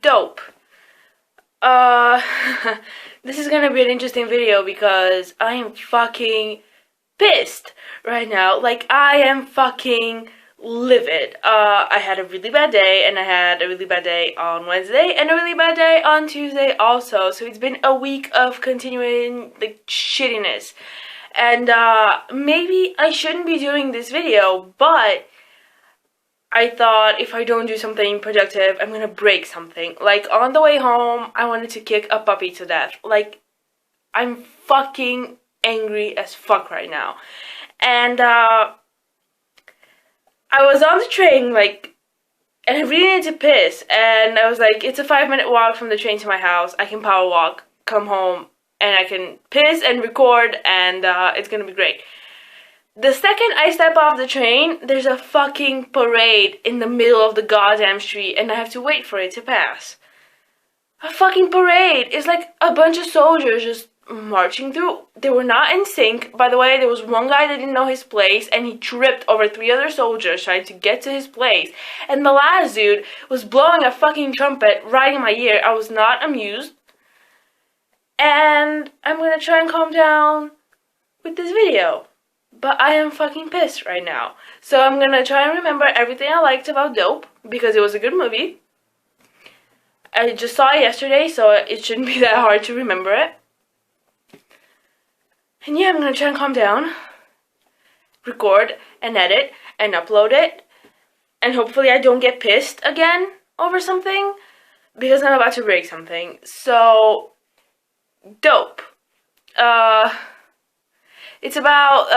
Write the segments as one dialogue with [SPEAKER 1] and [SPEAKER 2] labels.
[SPEAKER 1] Dope. Uh, this is gonna be an interesting video because I am fucking pissed right now. Like, I am fucking livid. I had a really bad day, and I had a really bad day on Wednesday, and a really bad day on Tuesday also. So it's been a week of continuing, like, shittiness. And, maybe I shouldn't be doing this video, but I thought if I don't do something productive, I'm gonna break something. Like, on the way home, I wanted to kick a puppy to death. Like, I'm fucking angry as fuck right now. And, I was on the train, like, and I really needed to piss. And I was like, it's a 5-minute walk from the train to my house. I can power walk, come home, and I can piss and record, and, it's gonna be great. The second I step off the train, there's a fucking parade in the middle of the goddamn street, and I have to wait for it to pass. A fucking parade! It's like a bunch of soldiers just marching through. They were not in sync. By the way, there was one guy that didn't know his place, and he tripped over 3 other soldiers trying to get to his place. And the last dude was blowing a fucking trumpet right in my ear. I was not amused. And I'm gonna try and calm down with this video. But I am fucking pissed right now. So I'm gonna try and remember everything I liked about Dope, because it was a good movie. I just saw it yesterday, so it shouldn't be that hard to remember it. And yeah, I'm gonna try and calm down, record, and edit, and upload it. And hopefully I don't get pissed again over something, because I'm about to break something. So, Dope. It's about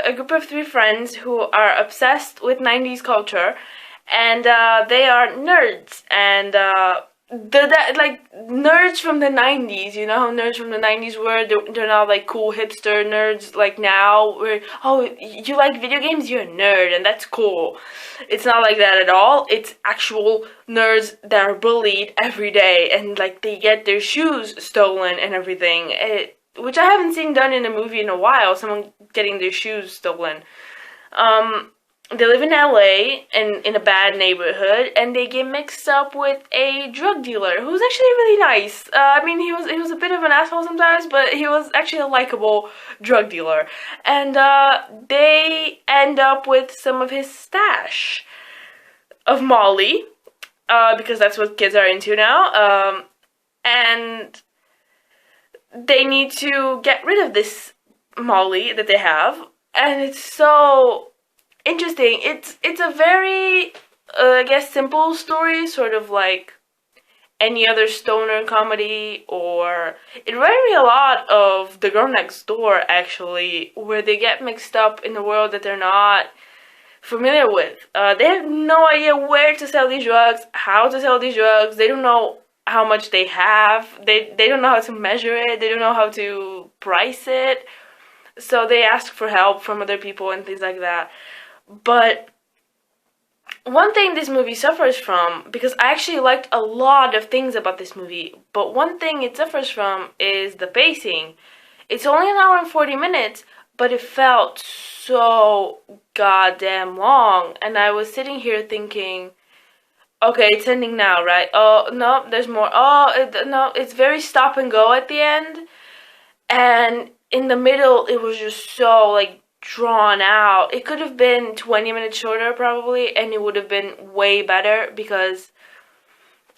[SPEAKER 1] a group of 3 friends who are obsessed with 90s culture, and they are nerds, and like nerds from the 90s. You know how nerds from the 90s were? They're not like cool hipster nerds like now, where, oh, you like video games? You're a nerd, and that's cool. It's not like that at all. It's actual nerds that are bullied every day, and like they get their shoes stolen and everything. Which I haven't seen done in a movie in a while, someone getting their shoes stolen. They live in LA, and in a bad neighborhood, and they get mixed up with a drug dealer who's actually really nice. I mean, he was a bit of an asshole sometimes, but he was actually a likable drug dealer. And they end up with some of his stash of Molly, because that's what kids are into now. And they need to get rid of this Molly that they have, and it's so interesting. It's a very, I guess, simple story, sort of like any other stoner comedy, or it reminded me a lot of The Girl Next Door, actually, where they get mixed up in a world that they're not familiar with. They have no idea where to sell these drugs, how to sell these drugs. They don't know how much they have. They don't know how to measure it. They don't know how to price it. So they ask for help from other people and things like that. But one thing this movie suffers from, because I actually liked a lot of things about this movie, but one thing it suffers from is the pacing. It's only an hour and 40 minutes, but it felt so goddamn long. And I was sitting here thinking, okay, it's ending now, right? Oh, no, there's more. Oh, no, it's very stop and go at the end. And in the middle, it was just so, like, drawn out. It could have been 20 minutes shorter, probably, and it would have been way better, because...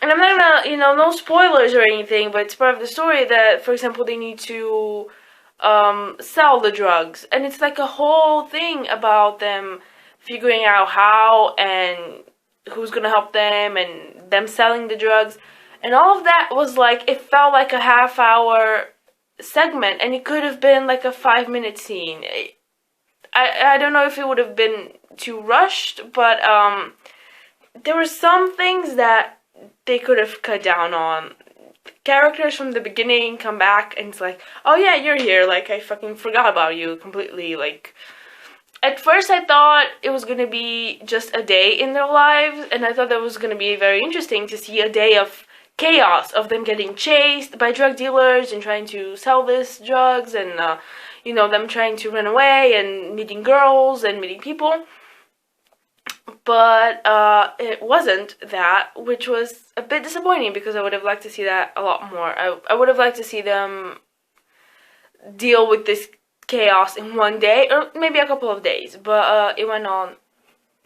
[SPEAKER 1] And I'm not gonna, no spoilers or anything, but it's part of the story that, for example, they need to sell the drugs. And it's like a whole thing about them figuring out how, and who's gonna help them, and them selling the drugs, and all of that was like, it felt like a half-hour segment, and it could have been like a 5-minute scene. I don't know if it would have been too rushed, but there were some things that they could have cut down on. Characters from the beginning come back, and it's like, oh yeah, you're here, like, I fucking forgot about you completely, like... At first I thought it was going to be just a day in their lives, and I thought that was going to be very interesting to see a day of chaos, of them getting chased by drug dealers and trying to sell these drugs, and, them trying to run away and meeting girls and meeting people. but it wasn't that, which was a bit disappointing because I would have liked to see that a lot more. I would have liked to see them deal with this chaos in one day or maybe a couple of days, but it went on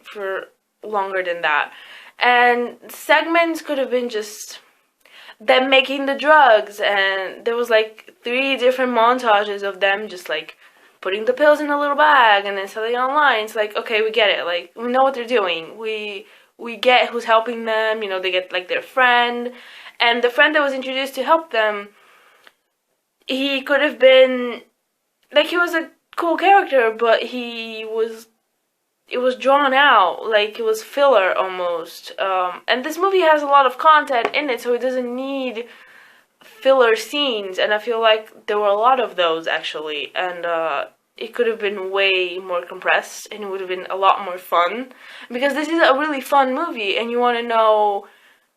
[SPEAKER 1] for longer than that. And segments could have been just them making the drugs, and there was like 3 different montages of them just like putting the pills in a little bag and then selling it online. It's like, okay, we get it. Like, we know what they're doing. We get who's helping them. You know, they get like their friend, and the friend that was introduced to help them, he could have been like, he was a cool character, but it was drawn out, like it was filler almost. And this movie has a lot of content in it, so it doesn't need filler scenes, and I feel like there were a lot of those actually, and it could have been way more compressed, and it would have been a lot more fun, because this is a really fun movie, and you want to know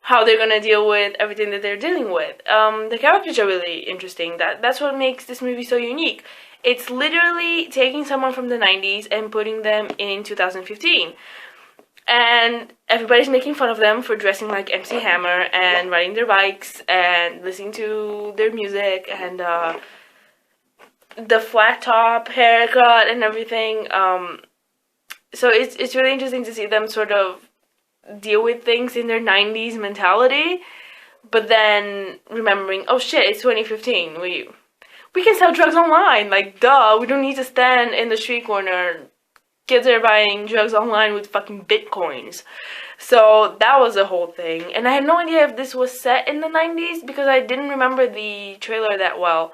[SPEAKER 1] how they're gonna deal with everything that they're dealing with. The characters are really interesting. That's what makes this movie so unique. It's literally taking someone from the 90s and putting them in 2015. And everybody's making fun of them for dressing like MC Hammer and riding their bikes and listening to their music and the flat top haircut and everything. So it's really interesting to see them sort of deal with things in their 90s mentality, but then remembering, oh shit, it's 2015. We can sell drugs online, like, duh, we don't need to stand in the street corner. Kids are buying drugs online with fucking bitcoins. So that was the whole thing. And I had no idea if this was set in the 90s because I didn't remember the trailer that well.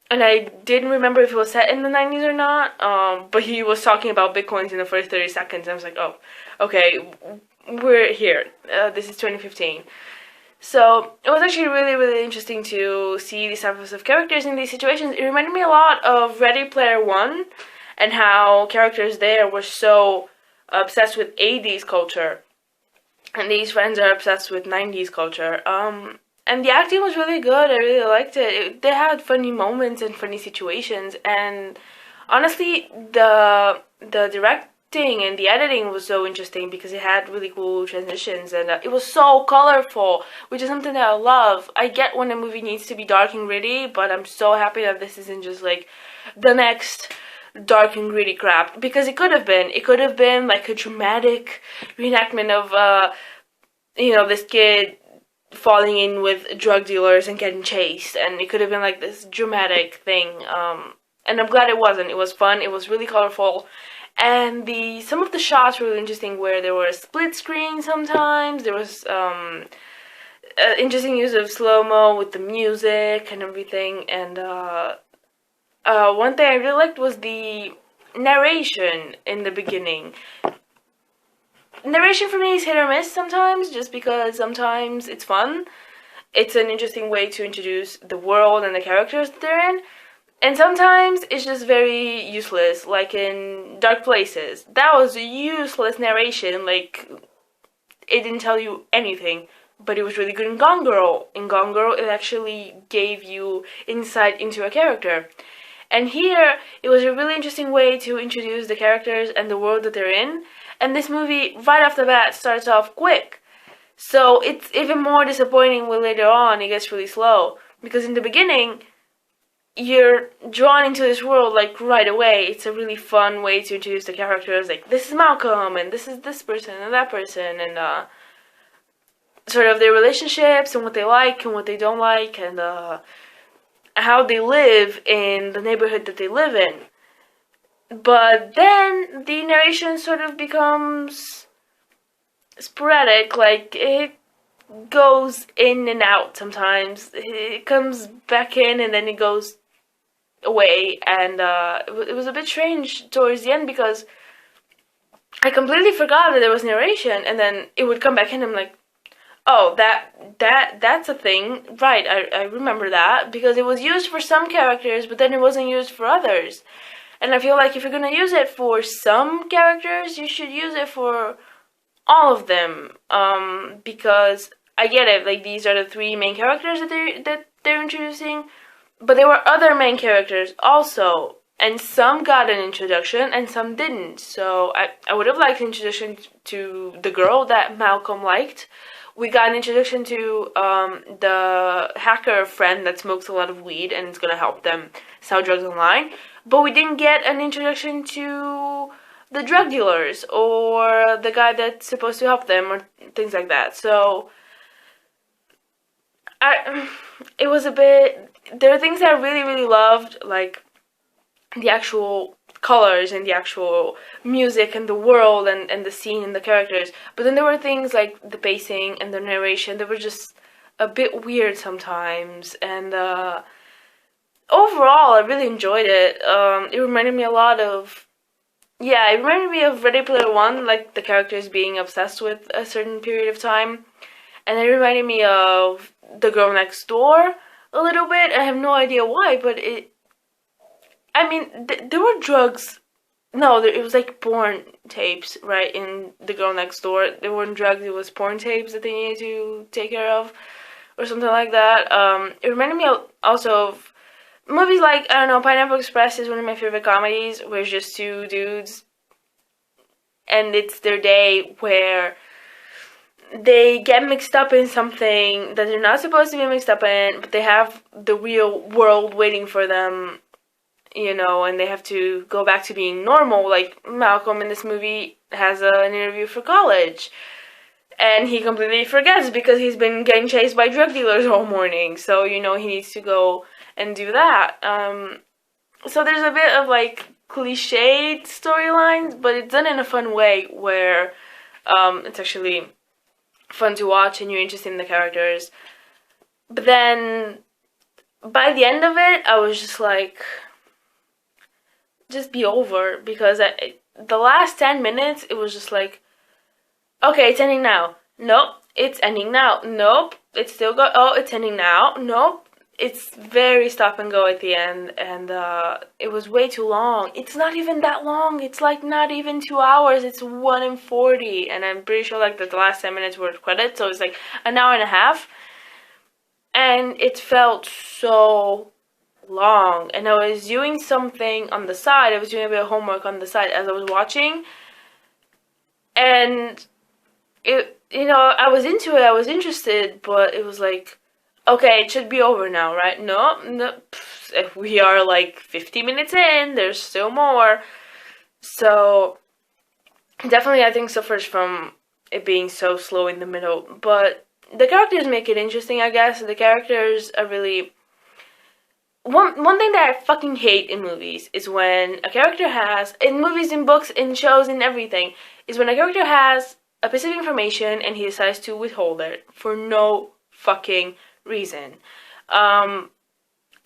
[SPEAKER 1] And I didn't remember if it was set in the 90s or not. But he was talking about bitcoins in the first 30 seconds. I was like, oh, okay, we're here. This is 2015. So it was actually really, really interesting to see these types of characters in these situations. It reminded me a lot of Ready Player One and how characters there were so obsessed with 80s culture. And these friends are obsessed with 90s culture. And the acting was really good. I really liked it. They had funny moments and funny situations. And honestly, the directing and the editing was so interesting because it had really cool transitions, and it was so colorful, which is something that I love. I get when a movie needs to be dark and gritty, but I'm so happy that this isn't just like the next dark and gritty crap, because it could have been like a dramatic reenactment of this kid falling in with drug dealers and getting chased, and it could have been like this dramatic thing, and I'm glad it wasn't. It was fun, it was really colorful. And some of the shots were really interesting, where there were a split screen sometimes. There was interesting use of slow-mo with the music and everything. And one thing I really liked was the narration in the beginning. Narration for me is hit or miss sometimes, just because sometimes it's fun. It's an interesting way to introduce the world and the characters that they're in. And sometimes it's just very useless, like in Dark Places. That was a useless narration, like, it didn't tell you anything, but it was really good in Gone Girl. In Gone Girl, it actually gave you insight into a character. And here, it was a really interesting way to introduce the characters and the world that they're in. And this movie, right off the bat, starts off quick. So it's even more disappointing when later on it gets really slow. Because in the beginning, you're drawn into this world like right away. It's a really fun way to introduce the characters, like this is Malcolm and this is this person and that person, and sort of their relationships and what they like and what they don't like, and how they live in the neighborhood that they live in. But then the narration sort of becomes sporadic, like it goes in and out sometimes. It comes back in and then it goes away, and it was a bit strange towards the end because I completely forgot that there was narration, and then it would come back in and I'm like, oh, that's a thing, right, I remember that, because it was used for some characters but then it wasn't used for others. And I feel like if you're gonna use it for some characters, you should use it for all of them, because I get it, like these are the 3 main characters that they're introducing, but there were other main characters also, and some got an introduction and some didn't. So I would have liked an introduction to the girl that Malcolm liked. We got an introduction to the hacker friend that smokes a lot of weed and is going to help them sell drugs online. But we didn't get an introduction to the drug dealers or the guy that's supposed to help them or things like that. So it was a bit... There are things that I really, really loved, like the actual colors and the actual music and the world and the scene and the characters. But then there were things like the pacing and the narration that were just a bit weird sometimes. And overall, I really enjoyed it. It reminded me a lot of... Yeah, it reminded me of Ready Player One, like the characters being obsessed with a certain period of time. And it reminded me of The Girl Next Door a little bit. I have no idea why, but there were drugs. No, it was like porn tapes, right, in The Girl Next Door. There weren't drugs, it was porn tapes that they needed to take care of, or something like that. It reminded me also of movies like, I don't know, Pineapple Express is one of my favorite comedies, where it's just two dudes, and it's their day where they get mixed up in something that they're not supposed to be mixed up in, but they have the real world waiting for them, you know, and they have to go back to being normal. Like Malcolm in this movie has an interview for college, and he completely forgets because he's been getting chased by drug dealers all morning. So, you know, he needs to go and do that. So there's a bit of like cliched storylines, but it's done in a fun way where it's actually fun to watch and you're interested in the characters. But then by the end of it, I was just like, just be over, because the last 10 minutes, it was just like, okay, it's ending now. Nope, it's ending now. Nope, it's still go. Oh, it's ending now. Nope. It's very stop and go at the end, and it was way too long. It's not even that long. It's like not even 2 hours. It's 1:40, and I'm pretty sure like that the last 10 minutes were credits, so it's like an hour and a half. And it felt so long, and I was doing something on the side. I was doing a bit of homework on the side as I was watching, and it, you know, I was into it. I was interested, but it was like, okay, it should be over now, right? No, if we are like 50 minutes in, there's still more. So, definitely I think suffers from it being so slow in the middle. But the characters make it interesting, I guess. The characters are really... One thing that I fucking hate in movies is when a character has... In movies, in books, in shows, in everything, is when a character has a piece of information and he decides to withhold it for no fucking reason.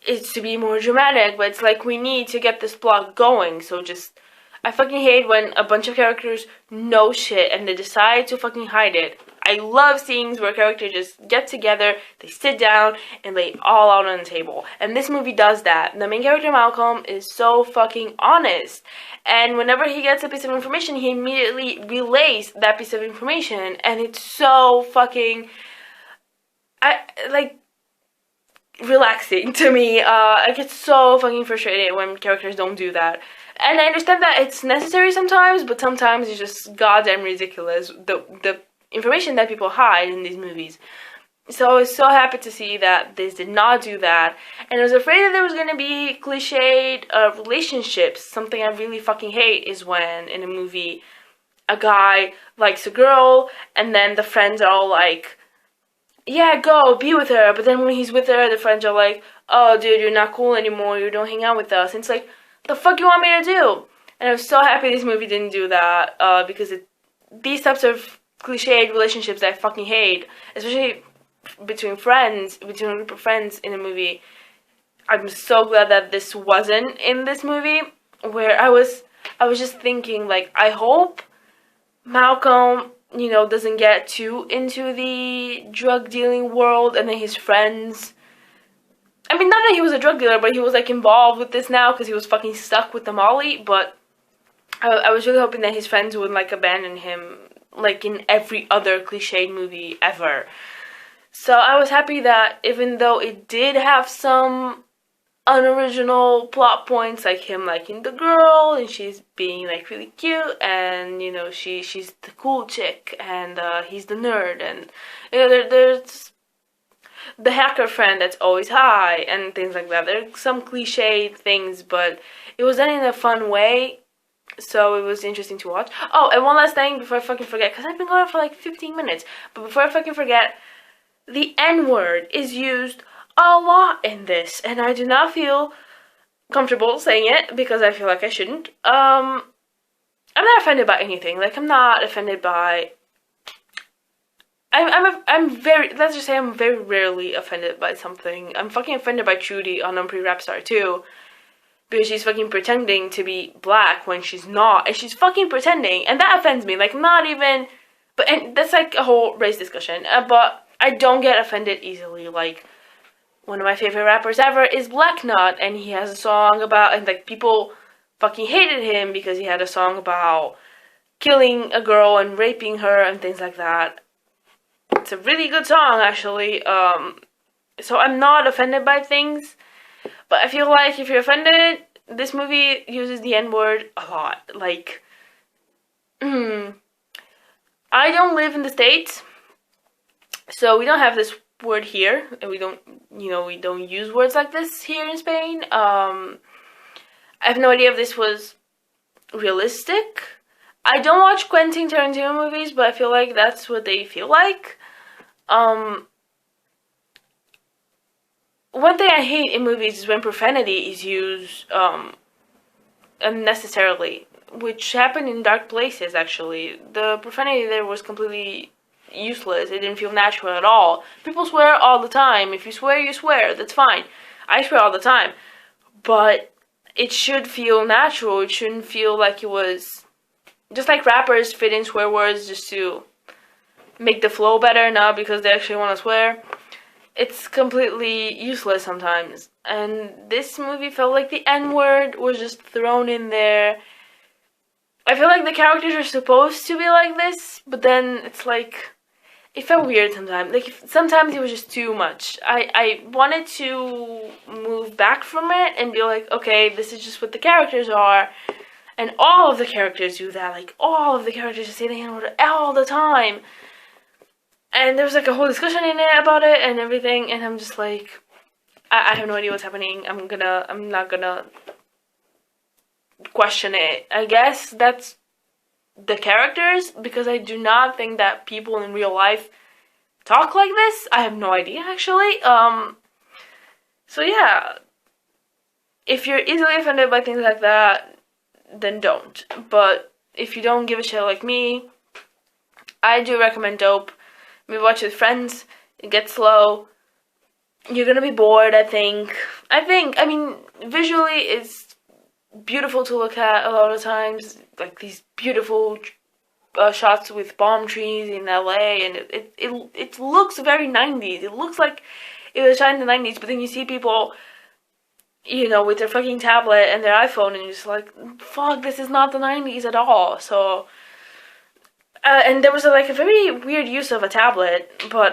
[SPEAKER 1] It's to be more dramatic, but it's like, we need to get this plot going, so just... I fucking hate when a bunch of characters know shit and they decide to fucking hide it. I love scenes where characters just get together, they sit down, and lay it all out on the table. And this movie does that. The main character, Malcolm, is so fucking honest. And whenever he gets a piece of information, he immediately relays that piece of information. And it's so fucking... relaxing to me. I get so fucking frustrated when characters don't do that. And I understand that it's necessary sometimes, but sometimes it's just goddamn ridiculous, the information that people hide in these movies. So I was so happy to see that this did not do that. And I was afraid that there was going to be cliched relationships. Something I really fucking hate is when, in a movie, a guy likes a girl, and then the friends are all like, yeah, go, be with her. But then when he's with her, the friends are like, oh, dude, you're not cool anymore, you don't hang out with us. And it's like, the fuck you want me to do? And I was so happy this movie didn't do that, because these types of cliched relationships that I fucking hate, especially between friends, between a group of friends in a movie. I'm so glad that this wasn't in this movie, where I was just thinking, like, I hope Malcolm, you know, doesn't get too into the drug dealing world, and then his friends... I mean, not that he was a drug dealer, but he was, like, involved with this now because he was fucking stuck with the Molly, but I was really hoping that his friends would, like, abandon him, like, in every other cliched movie ever. So I was happy that even though it did have some unoriginal plot points, like him liking the girl and she's being like really cute, and you know she's the cool chick and he's the nerd, and you know there's the hacker friend that's always high and things like that. There's some cliche things, but it was done in a fun way, so it was interesting to watch. Oh, and one last thing before I fucking forget, because I've been going for like 15 minutes, but before I fucking forget, the N-word is used a lot in this, and I do not feel comfortable saying it because I feel like I shouldn't. I'm not offended by anything. Like, I'm not offended by. I'm very. Let's just say I'm very rarely offended by something. I'm fucking offended by Trudy on Unpre Rap Star 2 because she's fucking pretending to be black when she's not, and she's fucking pretending, and that offends me. Like, not even. But and that's like a whole race discussion. But I don't get offended easily. Like, one of my favorite rappers ever is Black Knot, and he has a song about, and like people fucking hated him because he had a song about killing a girl and raping her and things like that. It's a really good song, actually. So I'm not offended by things, but I feel like if you're offended, this movie uses the N-word a lot. Like, I don't live in the States, so we don't have this word here, and we don't use words like this here in Spain. I have no idea if this was realistic. I don't watch Quentin Tarantino movies, but I feel like that's what they feel like. One thing I hate in movies is when profanity is used unnecessarily, which happened in Dark Places, actually. The profanity there was completely useless. It didn't feel natural at all. People swear all the time. If you swear, you swear. That's fine. I swear all the time. But it should feel natural. It shouldn't feel like it was... Just like rappers fit in swear words just to make the flow better, not because they actually want to swear. It's completely useless sometimes. And this movie felt like the N-word was just thrown in there. I feel like the characters are supposed to be like this, but then it's like... It felt weird sometimes. Like, sometimes it was just too much. I wanted to move back from it and be like, okay, this is just what the characters are. And all of the characters do that. Like, all of the characters just say the N-word all the time. And there was like a whole discussion in it about it and everything. And I'm just like, I have no idea what's happening. I'm not gonna question it. I guess that's the characters, because I do not think that people in real life talk like this. I have no idea, actually. So yeah, if you're easily offended by things like that, then don't. But if you don't give a shit like me, I do recommend Dope. Maybe watch it with friends. It gets slow. You're gonna be bored, I think. I mean, visually it's beautiful to look at a lot of times. Like these beautiful shots with palm trees in LA, and it looks very 90s. It looks like it was shot in the 90s, but then you see people, you know, with their fucking tablet and their iPhone, and you're just like, fuck, this is not the 90s at all. So, and there was a very weird use of a tablet, but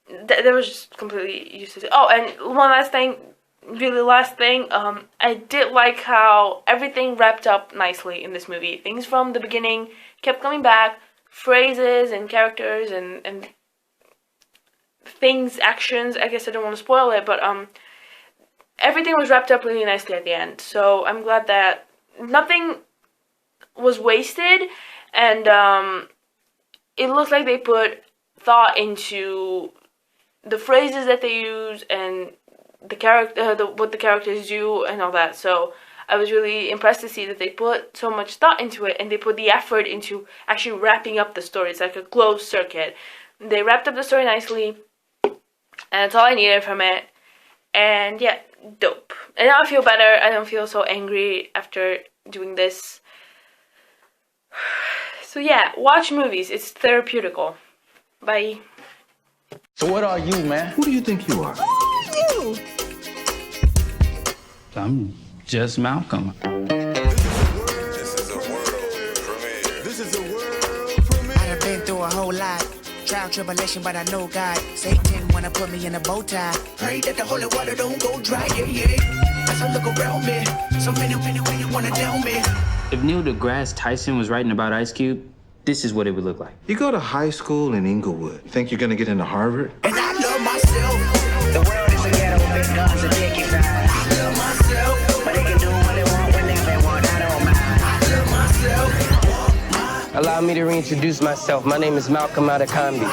[SPEAKER 1] there was just completely useless. Oh, and one last thing. Really last thing, I did like how everything wrapped up nicely in this movie. Things from the beginning kept coming back, phrases and characters and things, actions. I guess I don't want to spoil it, but everything was wrapped up really nicely at the end. So I'm glad that nothing was wasted, and it looks like they put thought into the phrases that they use and the character, what the characters do and all that. So I was really impressed to see that they put so much thought into it, and they put the effort into actually wrapping up the story. It's like a closed circuit. They wrapped up the story nicely, and that's all I needed from it. And yeah, dope. And now I feel better. I don't feel so angry after doing this. So yeah, watch movies. It's therapeutical. Bye.
[SPEAKER 2] So what are you, man?
[SPEAKER 3] Who do you think you are?
[SPEAKER 4] You.
[SPEAKER 3] I'm just Malcolm.
[SPEAKER 4] This is a world premiere. I done been through a whole lot. Trial, tribulation, but I know God. Satan wanna put me in a bow tie. Pray that the holy water don't go dry, yeah, yeah. As I look around me, so many wanna down me.
[SPEAKER 3] If Neil deGrasse Tyson was writing about Ice Cube, this is what it would look like.
[SPEAKER 5] You go to high school in Inglewood. Think you're gonna get into Harvard?
[SPEAKER 4] And I love myself.
[SPEAKER 6] The world is a ghetto, big guns and dick inside.
[SPEAKER 4] I love myself.
[SPEAKER 6] But they can do what they want whenever they want, I don't mind.
[SPEAKER 4] I love myself.
[SPEAKER 7] Allow me to reintroduce myself. My name is Malcolm Adekambi.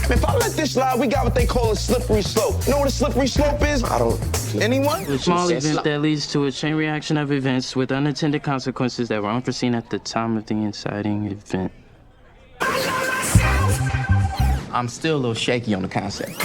[SPEAKER 2] If I let this slide, we got what they call a slippery slope. You know what a slippery slope is? I don't. Anyone?
[SPEAKER 3] A small event that leads to a chain reaction of events with unintended consequences that were unforeseen at the time of the inciting event.
[SPEAKER 2] I'm still a little shaky on the concept.